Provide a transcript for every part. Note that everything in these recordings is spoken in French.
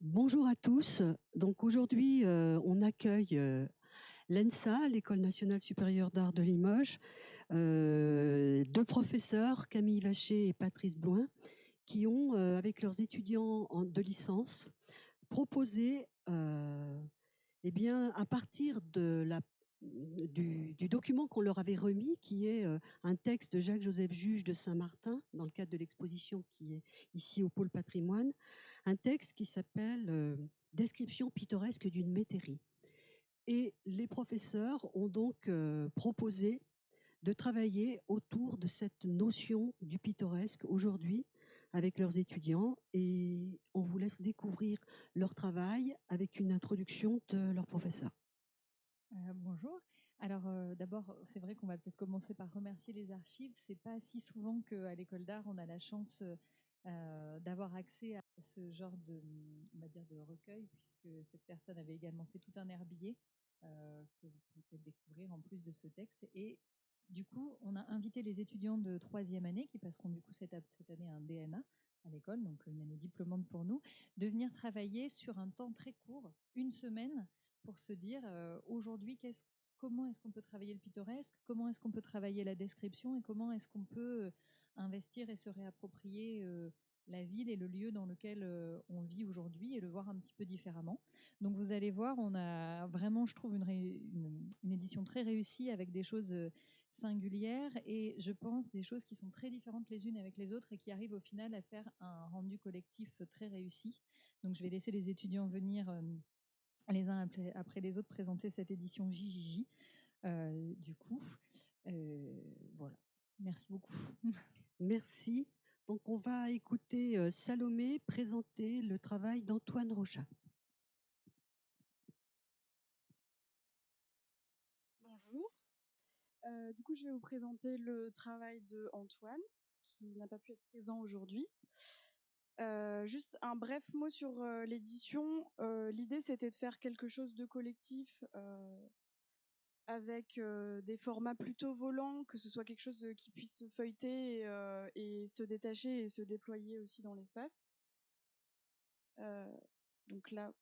Bonjour à tous. Donc aujourd'hui, on accueille l'ENSA, l'École nationale supérieure d'art de Limoges, deux professeurs, Camille Vacher et Patrice Bloin, qui ont, avec leurs étudiants de licence, proposé, eh bien, à partir du document qu'on leur avait remis, qui est un texte de Jacques-Joseph Juge de Saint-Martin, dans le cadre de l'exposition qui est ici au pôle patrimoine, un texte qui s'appelle Description pittoresque d'une métairie. Et les professeurs ont donc proposé de travailler autour de cette notion du pittoresque aujourd'hui avec leurs étudiants, et on vous laisse découvrir leur travail avec une introduction de leur professeur. Bonjour. Alors d'abord, c'est vrai qu'on va peut-être commencer par remercier les archives. C'est pas si souvent qu'à l'école d'art on a la chance d'avoir accès à ce genre de, on va dire, de recueil, puisque cette personne avait également fait tout un herbier que vous pouvez peut-être découvrir en plus de ce texte. Et du coup, on a invité les étudiants de troisième année qui passeront du coup cette année un DNA à l'école, donc une année diplômante pour nous, de venir travailler sur un temps très court, une semaine, pour se dire aujourd'hui comment est-ce qu'on peut travailler le pittoresque, comment est-ce qu'on peut travailler la description et comment est-ce qu'on peut investir et se réapproprier la ville et le lieu dans lequel on vit aujourd'hui et le voir un petit peu différemment. Donc vous allez voir, on a vraiment, je trouve, une édition très réussie avec des choses singulières et je pense des choses qui sont très différentes les unes avec les autres et qui arrivent au final à faire un rendu collectif très réussi. Donc je vais laisser les étudiants venir les uns après les autres présenter cette édition JJJ. Du coup, voilà. Merci beaucoup. Merci. Donc on va écouter Salomé présenter le travail d'Antoine Rochat. Bonjour. Du coup, je vais vous présenter le travail de Antoine, qui n'a pas pu être présent aujourd'hui. Juste un bref mot sur l'édition. L'idée, c'était de faire quelque chose de collectif avec des formats plutôt volants, que ce soit quelque chose qui puisse se feuilleter et se détacher et se déployer aussi dans l'espace. Donc là,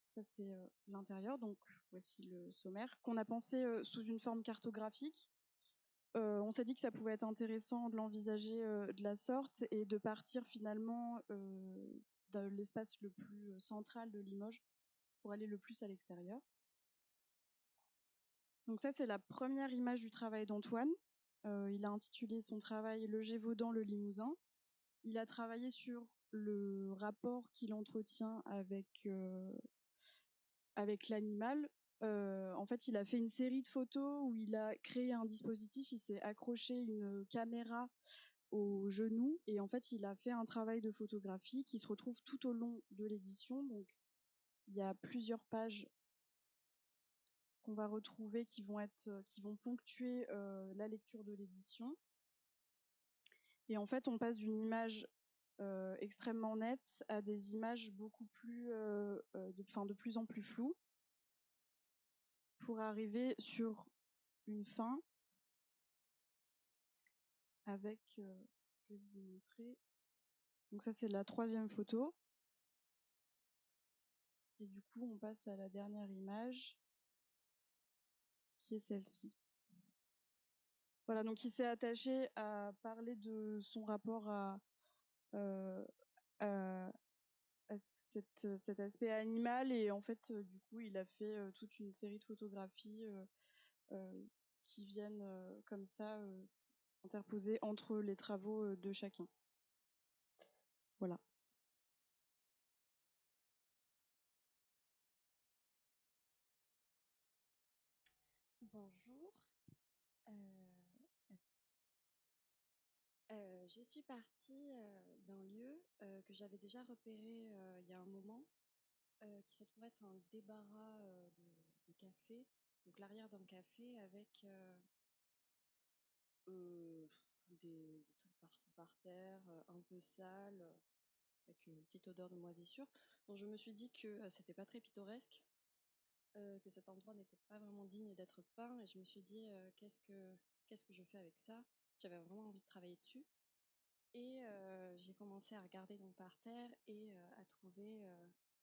ça c'est l'intérieur. Donc voici le sommaire qu'on a pensé sous une forme cartographique. On s'est dit que ça pouvait être intéressant de l'envisager de la sorte et de partir finalement de l'espace le plus central de Limoges pour aller le plus à l'extérieur. Donc ça, c'est la première image du travail d'Antoine. Il a intitulé son travail « Le Gévaudan, le Limousin ». Il a travaillé sur le rapport qu'il entretient avec l'animal. En fait, il a fait une série de photos où il a créé un dispositif, il s'est accroché une caméra au genou et en fait, il a fait un travail de photographie qui se retrouve tout au long de l'édition. Donc, il y a plusieurs pages qu'on va retrouver qui vont ponctuer la lecture de l'édition. Et en fait, on passe d'une image extrêmement nette à des images beaucoup plus, de plus en plus floues, pour arriver sur une fin avec, je vais vous montrer. Donc ça, c'est la troisième photo. Et du coup, on passe à la dernière image, qui est celle-ci. Voilà, donc il s'est attaché à parler de son rapport euh, à, cet aspect animal et en fait, du coup, il a fait toute une série de photographies euh, qui viennent comme ça s'interposer entre les travaux de chacun. Voilà. Bonjour. Je suis partie d'un lieu que j'avais déjà repéré il y a un moment, qui se trouve être un débarras de café, donc l'arrière d'un café avec des trucs partout par terre, un peu sale, avec une petite odeur de moisissure. Donc je me suis dit que c'était pas très pittoresque, que cet endroit n'était pas vraiment digne d'être peint, et je me suis dit qu'est-ce que je fais avec ça? J'avais vraiment envie de travailler dessus. Et j'ai commencé à regarder donc par terre et à trouver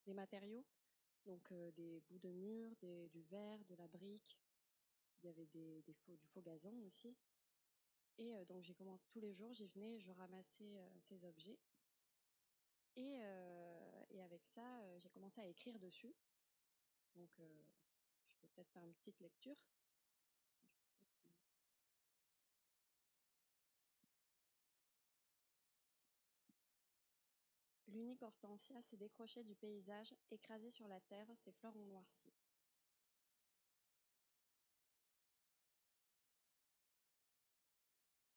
des matériaux, donc des bouts de mur, du verre, de la brique. Il y avait du faux gazon aussi. Et donc j'ai commencé tous les jours, j'y venais, je ramassais ces objets. Et avec ça, j'ai commencé à écrire dessus. Donc je peux peut-être faire une petite lecture. L'unique hortensia s'est décrochée du paysage, écrasée sur la terre, ses fleurs ont noirci.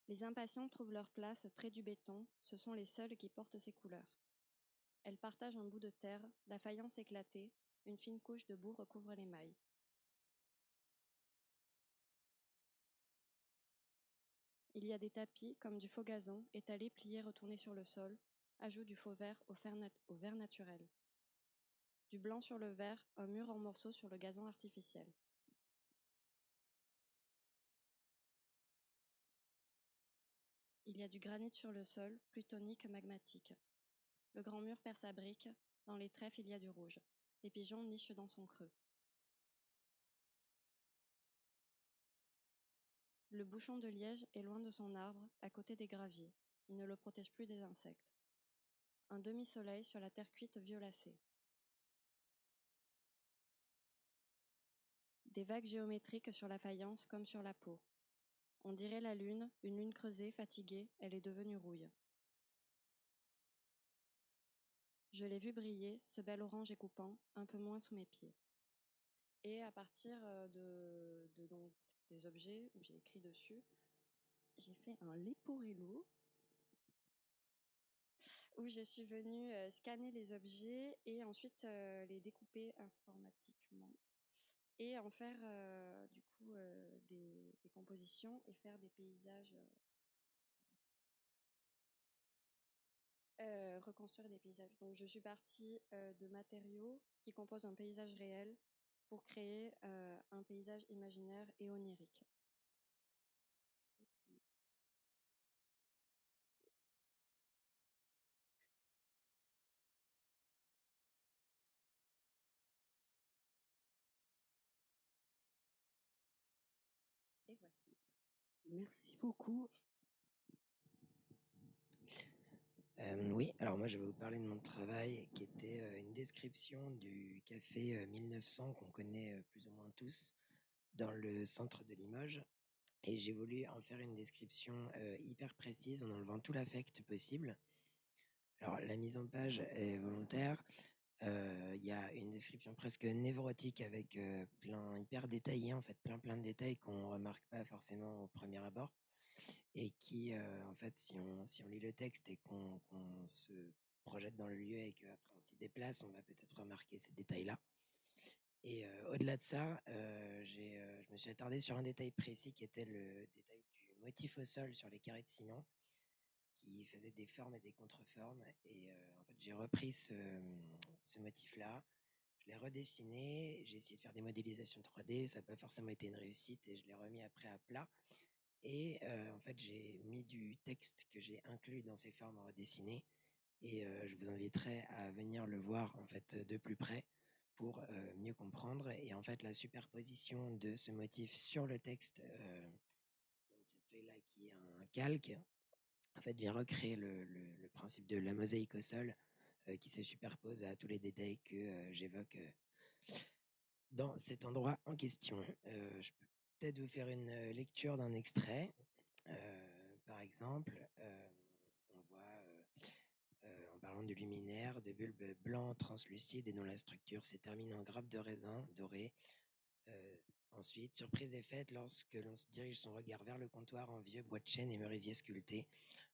Les impatients trouvent leur place près du béton, ce sont les seuls qui portent ces couleurs. Elles partagent un bout de terre, la faïence éclatée, une fine couche de boue recouvre les mailles. Il y a des tapis, comme du faux gazon, étalés, pliés, retournés sur le sol, ajout du faux vert au vert naturel. Du blanc sur le vert, un mur en morceaux sur le gazon artificiel. Il y a du granit sur le sol, plutonique, magmatique. Le grand mur perd sa brique, dans les trèfles il y a du rouge. Les pigeons nichent dans son creux. Le bouchon de liège est loin de son arbre, à côté des graviers. Il ne le protège plus des insectes. Un demi-soleil sur la terre cuite violacée. Des vagues géométriques sur la faïence comme sur la peau. On dirait la lune, une lune creusée, fatiguée, elle est devenue rouille. Je l'ai vu briller, ce bel orange écoupant, un peu moins sous mes pieds. Et à partir donc, des objets où j'ai écrit dessus, j'ai fait un leporello où je suis venue scanner les objets et ensuite les découper informatiquement et en faire du coup des compositions et faire des paysages, reconstruire des paysages. Donc je suis partie de matériaux qui composent un paysage réel pour créer un paysage imaginaire et onirique. Et voici. Merci beaucoup. Oui, alors moi je vais vous parler de mon travail qui était une description du café 1900 qu'on connaît plus ou moins tous dans le centre de Limoges. Et j'ai voulu en faire une description hyper précise en enlevant tout l'affect possible. Alors la mise en page est volontaire. Il y a une description presque névrotique avec plein hyper détaillé en fait, plein de détails qu'on remarque pas forcément au premier abord et qui en fait si on lit le texte et qu'on se projette dans le lieu et qu'après on s'y déplace, on va peut-être remarquer ces détails-là. Et au-delà de ça, je me suis attardé sur un détail précis qui était le détail du motif au sol sur les carrés de ciment qui faisait des formes et des contreformes. Et en fait, j'ai repris ce motif-là, je l'ai redessiné, j'ai essayé de faire des modélisations 3D, ça n'a pas forcément été une réussite et je l'ai remis après à plat. Et en fait, j'ai mis du texte que j'ai inclus dans ces formes redessinées et je vous inviterai à venir le voir en fait de plus près pour mieux comprendre. Et en fait, la superposition de ce motif sur le texte, dans cette feuille-là qui est un calque, en fait, vient recréer le principe de la mosaïque au sol qui se superpose à tous les détails que j'évoque dans cet endroit en question. Je peux peut-être vous faire une lecture d'un extrait. Par exemple, on voit, en parlant du luminaire, de bulbes blancs translucides et dont la structure se termine en grappe de raisin doré. Ensuite, surprise est faite lorsque l'on se dirige son regard vers le comptoir en vieux bois de chêne et merisier sculpté.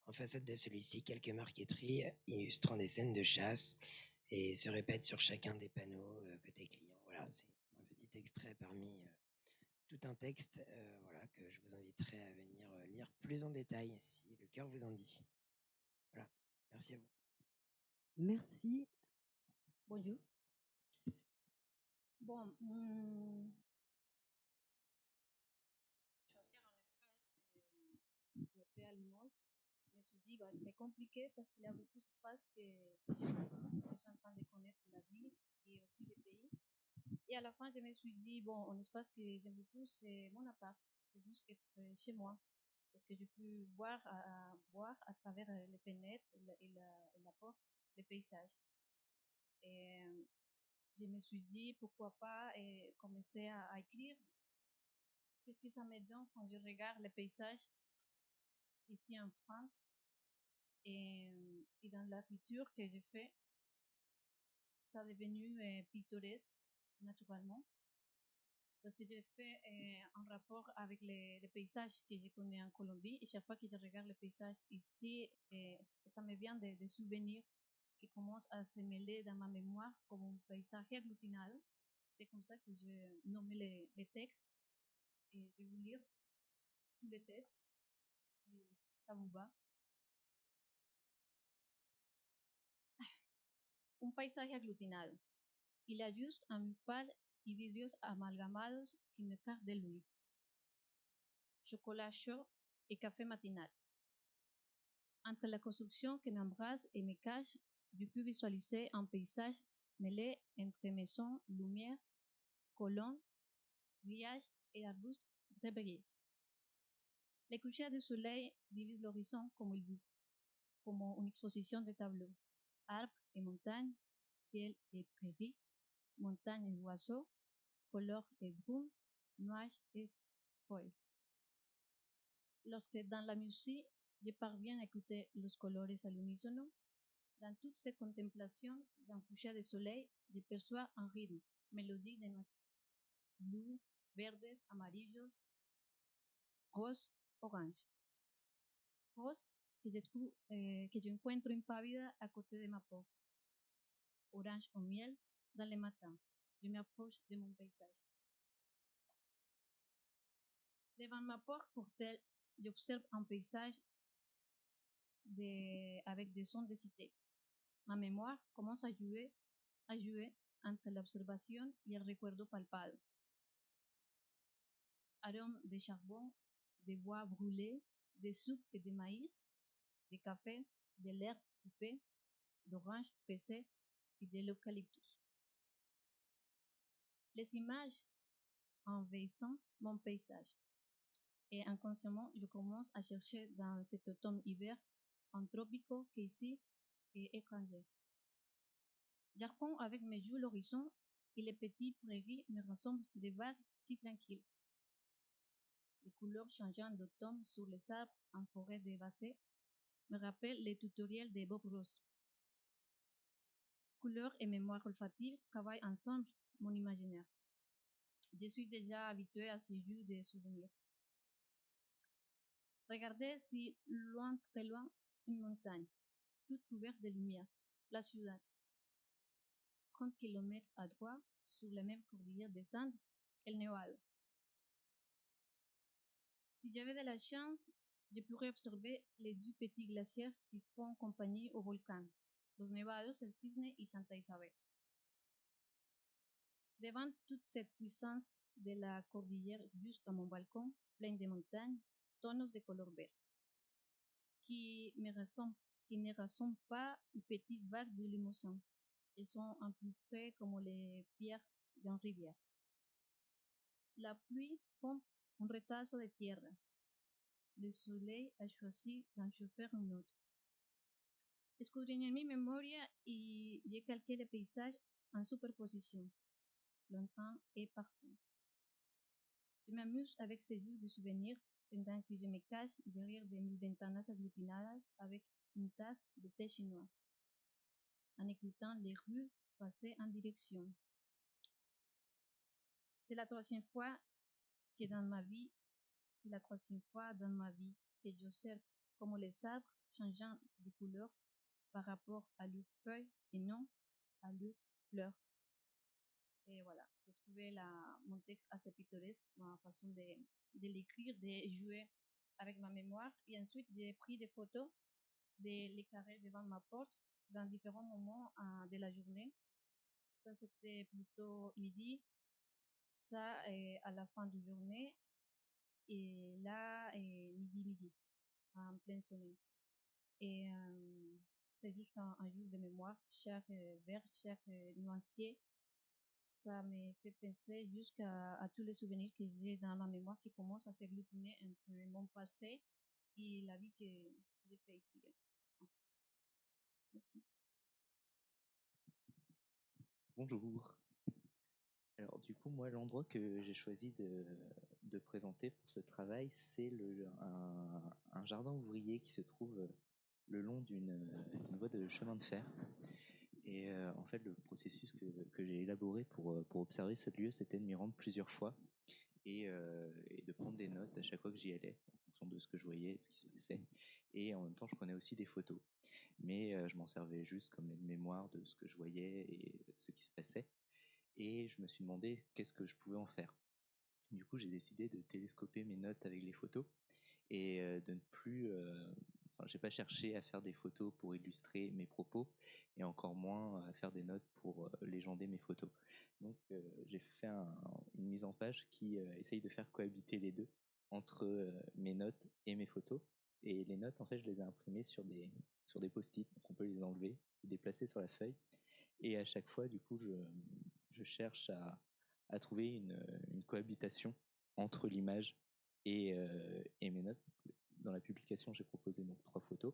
En façade de celui-ci, quelques marqueteries illustrant des scènes de chasse et se répètent sur chacun des panneaux côté client. Voilà, c'est un petit extrait parmi tout un texte voilà, que je vous inviterai à venir lire plus en détail si le cœur vous en dit. Voilà, merci à vous. Merci. Bonjour. Bon, choisir un espace me fait à Limoges, mais souvent dit, bah, très compliqué parce qu'il y a beaucoup d'espaces que je connais, je suis en train de connaître la ville et aussi le pays. Et à la fin, je me suis dit, bon, un espace que j'aime beaucoup, c'est mon appart. C'est juste être chez moi. Parce que je peux voir à travers les fenêtres et la porte, les paysages. Et je me suis dit, pourquoi pas commencer à écrire. Qu'est-ce que ça me donne quand je regarde les paysages ici en France et dans l'écriture que j'ai fait, ça est devenu pittoresque naturellement. Parce que j'ai fait un rapport avec les paysages que je connais en Colombie. Et chaque fois que je regarde les paysages ici, ça me vient des souvenirs qui commencent à se mêler dans ma mémoire comme un paysage agglutinado. C'est comme ça que je nomme les textes. Et je vais vous lire tous les textes, si ça vous va. Un paisaje aglutinado. Il ajuste un par y vidrios amalgamados qui me quart de lui. Chocolat chaud et café matinal. Entre la construction qui m'embrasse et me cache, je peux visualiser un paysage mêlé entre maisons, lumière, colonnes, grillages et arbustes réveillés. Les couchers du soleil divisent l'horizon comme il veut, comme une exposition de tableaux. Arbres et montagnes, ciel et prairies, montagnes et oiseaux, couleurs et brumes, nuages et feuilles. Lorsque dans la musique, je parviens à écouter los colores al unísono, dans toute cette contemplation d'un coucher de soleil, je perçois un rythme, mélodie de notes bleu, verdes, amarillos, roses, orange. Rose que yo encuentro impávida à côté de ma porte. Orange au miel dans le matin. Je m'approche de mon paysage. Devant ma porte portelle, j'observe un paysage avec des sons de cité. Ma mémoire commence à jouer entre l'observation et le recuerdo palpado. Arômes de charbon, de bois brûlés, de soupe et de maïs, de café, de l'herbe coupée, d'oranges pressées et de l'eucalyptus. Les images envahissant mon paysage. Et inconsciemment, je commence à chercher dans cet automne-hiver un tropico qui ici est étranger. J'arpente avec mes yeux l'horizon et les petites prairies me rassemblent des vagues si tranquilles. Les couleurs changeantes d'automne sur les arbres en forêt dévastée me rappellent les tutoriels de Bob Ross. Couleurs et mémoire olfative travaillent ensemble mon imaginaire. Je suis déjà habituée à ce jeu de souvenirs. Regardez si loin, très loin, une montagne, toute couverte de lumière, la ciudad. 30 km à droite, sur la même cordillère des Andes, El Nevado. Si j'avais de la chance, je pourrais observer les deux petits glaciers qui font compagnie au volcan, los Nevados, el Cisne et Santa Isabel. Devant toute cette puissance de la cordillère juste à mon balcon, plein de montagnes, tonos de couleur vert, qui ne ressemblent pas aux petites vagues de Limousin. Elles sont un peu près comme les pierres d'une rivière. La pluie tombe un retazo de tierra. Le soleil a choisi d'en chauffer un autre. Escudriñé mi memoria y j'ai calqué le paysage en superposition, longtemps et partout. Je m'amuse avec ces jeux de souvenirs pendant que je me cache derrière de mille ventanas aglutinadas avec une tasse de thé chinois, en écoutant les rues passer en direction. C'est la troisième fois dans ma vie que j'observe comment les arbres changeant de couleur par rapport à leurs feuilles et non à leurs fleurs. Et voilà, j'ai trouvé mon texte assez pittoresque, ma façon de l'écrire, de jouer avec ma mémoire. Et ensuite, j'ai pris des photos des carrés devant ma porte dans différents moments de la journée. Ça, c'était plutôt midi. Ça, à la fin de journée. Et là, midi, en plein soleil. Et c'est juste un jour de mémoire. Chaque vers, chaque nuancier, ça me fait penser jusqu'à à tous les souvenirs que j'ai dans la mémoire qui commencent à s'agglutiner entre mon passé et la vie que j'ai fait ici. En fait. Aussi. Bonjour. Alors du coup, moi, l'endroit que j'ai choisi de présenter pour ce travail, c'est un jardin ouvrier qui se trouve le long d'une voie de chemin de fer. Et en fait, le processus que j'ai élaboré pour observer ce lieu, c'était de m'y rendre plusieurs fois et de prendre des notes à chaque fois que j'y allais, en fonction de ce que je voyais, ce qui se passait. Et en même temps, je prenais aussi des photos. Mais je m'en servais juste comme aide-mémoire de ce que je voyais et ce qui se passait. Et je me suis demandé qu'est-ce que je pouvais en faire. Du coup, j'ai décidé de télescoper mes notes avec les photos et de ne plus. Enfin, j'ai pas cherché à faire des photos pour illustrer mes propos et encore moins à faire des notes pour légender mes photos. Donc, j'ai fait une mise en page qui essaye de faire cohabiter les deux entre mes notes et mes photos. Et les notes, en fait, je les ai imprimées sur des post-it, donc on peut les enlever, les déplacer sur la feuille. Et à chaque fois, du coup, je cherche à trouver une cohabitation entre l'image et mes notes. Dans la publication, j'ai proposé donc 3 photos.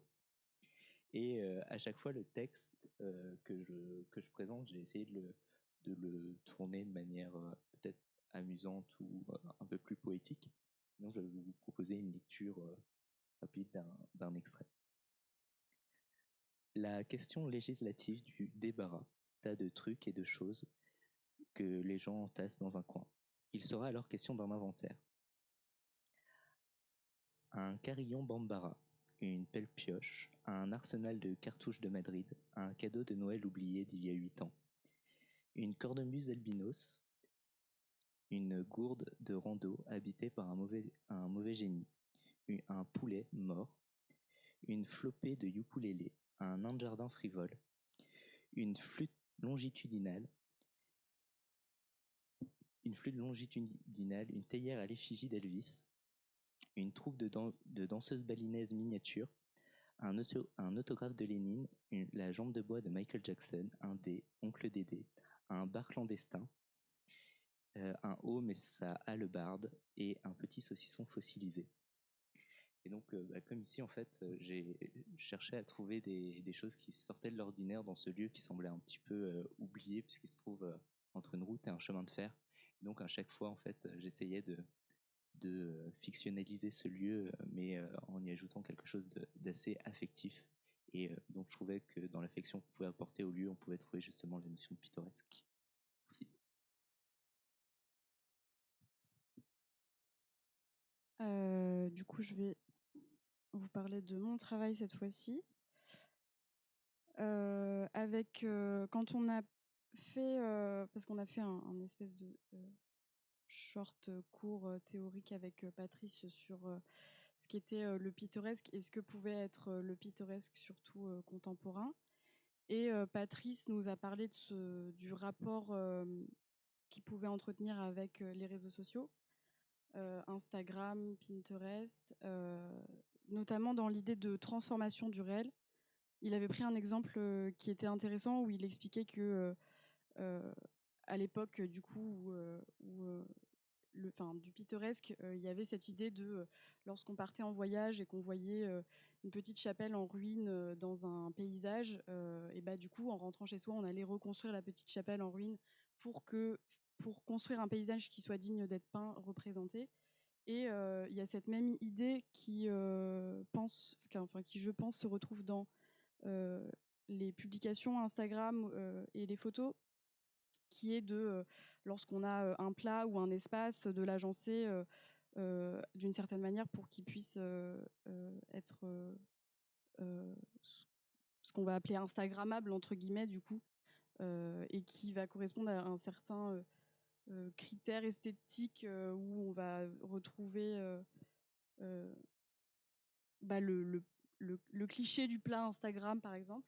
Et à chaque fois, le texte que je présente, j'ai essayé de le tourner de manière peut-être amusante ou un peu plus poétique. Donc, je vais vous proposer une lecture rapide d'un extrait. La question législative du débarras, tas de trucs et de choses que les gens entassent dans un coin. Il sera alors question d'un inventaire. Un carillon Bambara, une pelle pioche, un arsenal de cartouches de Madrid, un cadeau de Noël oublié d'il y a 8 ans. Une cornemuse albinos, une gourde de rando habitée par un mauvais génie, un poulet mort, une flopée de ukulélé, un nain de jardin frivole, une flûte longitudinale, une théière à l'effigie d'Elvis, une troupe de danseuses balinaises miniatures, un autographe de Lénine, la jambe de bois de Michael Jackson, un dé, oncle Dédé, un bar clandestin, un homme et sa hallebarde et un petit saucisson fossilisé. Et donc, comme ici, en fait, j'ai cherché à trouver des choses qui sortaient de l'ordinaire dans ce lieu qui semblait un petit peu oublié puisqu'il se trouve entre une route et un chemin de fer. Et donc, à chaque fois, en fait, j'essayais de fictionnaliser ce lieu, mais en y ajoutant quelque chose d'assez affectif. Et donc, je trouvais que dans l'affection qu'on pouvait apporter au lieu, on pouvait trouver justement la notion de pittoresque. Merci. Du coup, je vais vous parler de mon travail cette fois-ci. Quand on a fait, parce qu'on a fait un espèce de short cours théorique avec Patrice sur ce qu'était le pittoresque et ce que pouvait être le pittoresque, surtout contemporain. Et Patrice nous a parlé du rapport qu'il pouvait entretenir avec les réseaux sociaux, Instagram, Pinterest, notamment dans l'idée de transformation du réel. Il avait pris un exemple qui était intéressant où il expliquait que à l'époque du coup du pittoresque, il y avait cette idée de lorsqu'on partait en voyage et qu'on voyait une petite chapelle en ruine dans un paysage, et bah du coup en rentrant chez soi, on allait reconstruire la petite chapelle en ruine pour construire un paysage qui soit digne d'être peint, représenté. Et il y a cette même idée qui je pense se retrouve dans les publications Instagram et les photos, qui est de lorsqu'on a un plat ou un espace, de l'agencer d'une certaine manière pour qu'il puisse être ce qu'on va appeler instagrammable entre guillemets du coup, et qui va correspondre à un certain critère esthétique où on va retrouver le cliché du plat Instagram par exemple.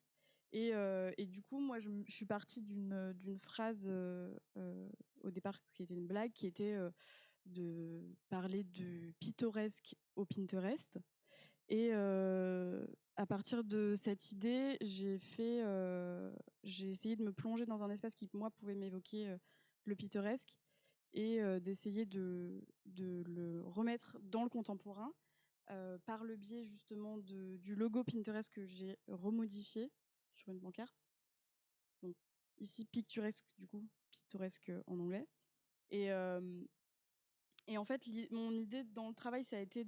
Et du coup, moi, je suis partie d'une phrase au départ qui était une blague, qui était de parler du pittoresque au Pinterest. Et à partir de cette idée, j'ai essayé de me plonger dans un espace qui, moi, pouvait m'évoquer le pittoresque et d'essayer de le remettre dans le contemporain par le biais justement du logo Pinterest que j'ai remodifié sur une pancarte. Donc ici picturesque, du coup, pittoresque en anglais. Et en fait, mon idée dans le travail, ça a été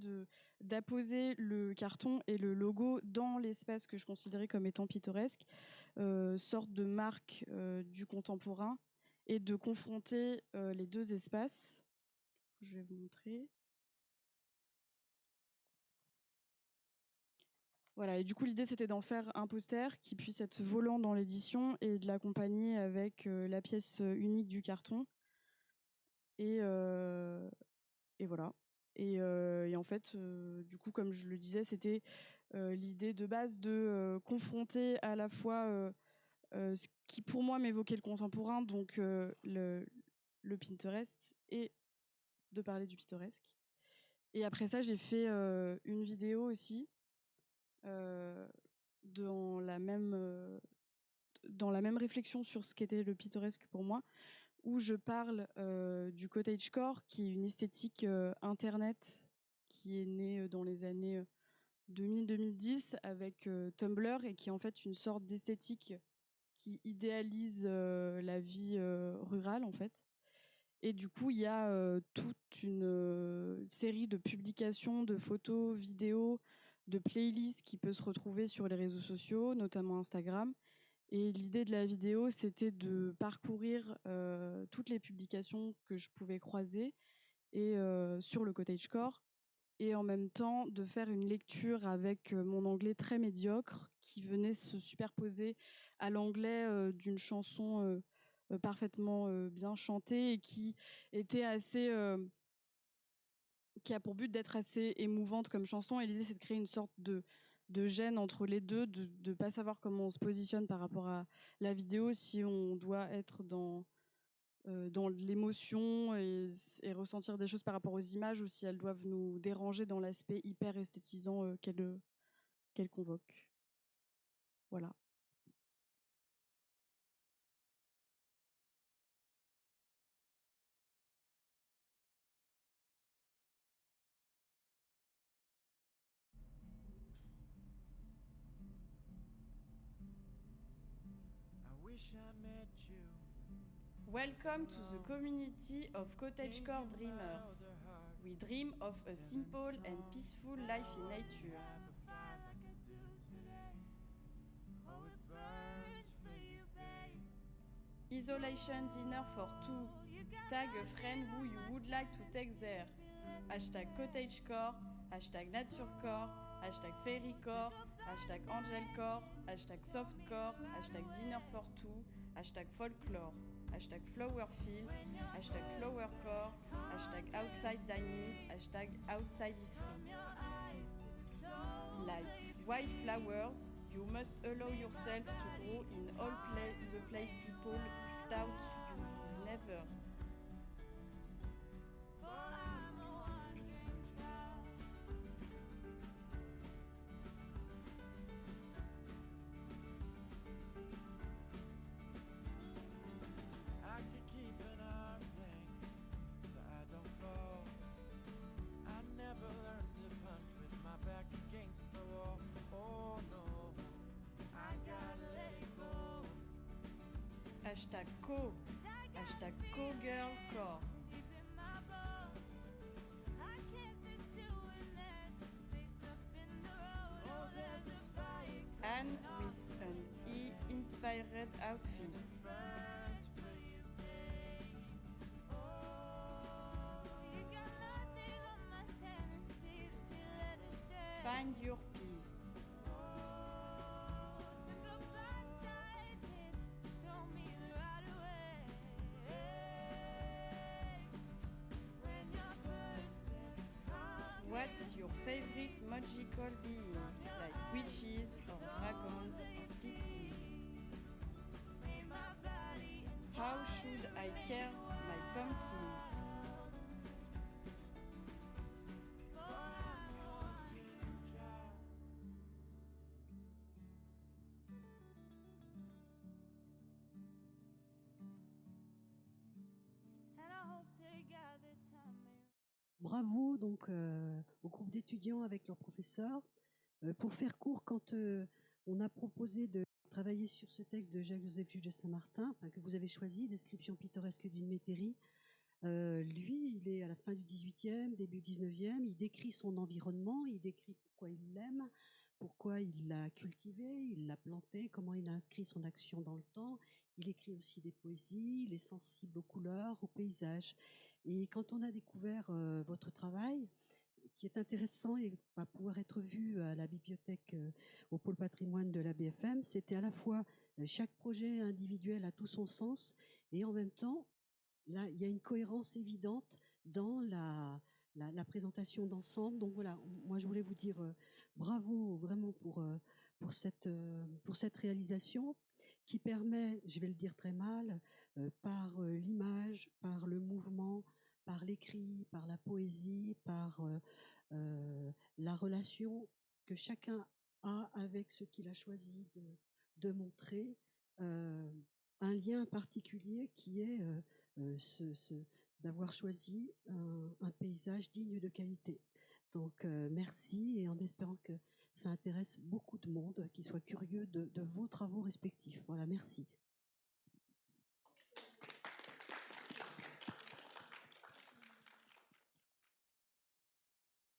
d'apposer le carton et le logo dans l'espace que je considérais comme étant pittoresque, sorte de marque du contemporain, et de confronter les deux espaces. Je vais vous montrer. Voilà, et du coup, l'idée, c'était d'en faire un poster qui puisse être volant dans l'édition et de l'accompagner avec la pièce unique du carton. Et voilà. Et en fait, du coup, comme je le disais, c'était l'idée de base de confronter à la fois ce qui, pour moi, m'évoquait le contemporain, donc le Pinterest, et de parler du pittoresque. Et après ça, j'ai fait une vidéo aussi dans la même réflexion sur ce qu'était le pittoresque pour moi, où je parle du cottagecore, qui est une esthétique internet qui est née dans les années 2000-2010 avec Tumblr, et qui est en fait une sorte d'esthétique qui idéalise la vie rurale en fait. Et du coup, il y a toute une série de publications, de photos, vidéos, de playlists qui peut se retrouver sur les réseaux sociaux, notamment Instagram. Et l'idée de la vidéo, c'était de parcourir toutes les publications que je pouvais croiser et sur le cottagecore, et en même temps de faire une lecture avec mon anglais très médiocre qui venait se superposer à l'anglais d'une chanson parfaitement bien chantée, et qui était qui a pour but d'être assez émouvante comme chanson. Et l'idée, c'est de créer une sorte de gêne entre les deux, de ne pas savoir comment on se positionne par rapport à la vidéo, si on doit être dans l'émotion et ressentir des choses par rapport aux images, ou si elles doivent nous déranger dans l'aspect hyper esthétisant qu'elles convoquent. Voilà. Welcome to the community of cottagecore dreamers. We dream of a simple and peaceful life in nature. Isolation dinner for two. Tag a friend who you would like to take there. Hashtag cottagecore, hashtag naturecore, hashtag fairycore, hashtag angelcore, hashtag softcore, hashtag dinner for two, hashtag folklore, hashtag flowerfield, hashtag flowercore, hashtag outside dining, hashtag outside is free. Like wildflowers, you must allow yourself to grow in all the place people without you never. Hashtag hashtag co-girlcore. Anne with an E-inspired outfit. Find your peace. What's your favorite magical being, like witches or dragons or pixies? How should I care my pumpkin? bravo donc au groupe d'étudiants avec leurs professeurs. Pour faire court, quand on a proposé de travailler sur ce texte de Jacques-Joseph Juge de Saint-Martin, enfin, que vous avez choisi, Description pittoresque d'une métairie, lui, il est à la fin du 18e, début 19e, il décrit son environnement, il décrit pourquoi il l'aime, pourquoi il l'a cultivé, il l'a planté, comment il a inscrit son action dans le temps. Il écrit aussi des poésies, il est sensible aux couleurs, aux paysages. Et quand on a découvert votre travail, qui est intéressant et va pouvoir être vu à la bibliothèque au pôle patrimoine de la BFM, c'était à la fois chaque projet individuel a tout son sens et en même temps, là, il y a une cohérence évidente dans la présentation d'ensemble. Donc voilà, moi je voulais vous dire bravo vraiment pour cette réalisation qui permet, je vais le dire très mal, par l'image, par le mouvement, par l'écrit, par la poésie, par la relation que chacun a avec ce qu'il a choisi de montrer, un lien particulier qui est d'avoir choisi un paysage digne de qualité. Donc merci et en espérant que ça intéresse beaucoup de monde qui soit curieux de vos travaux respectifs. Voilà, merci.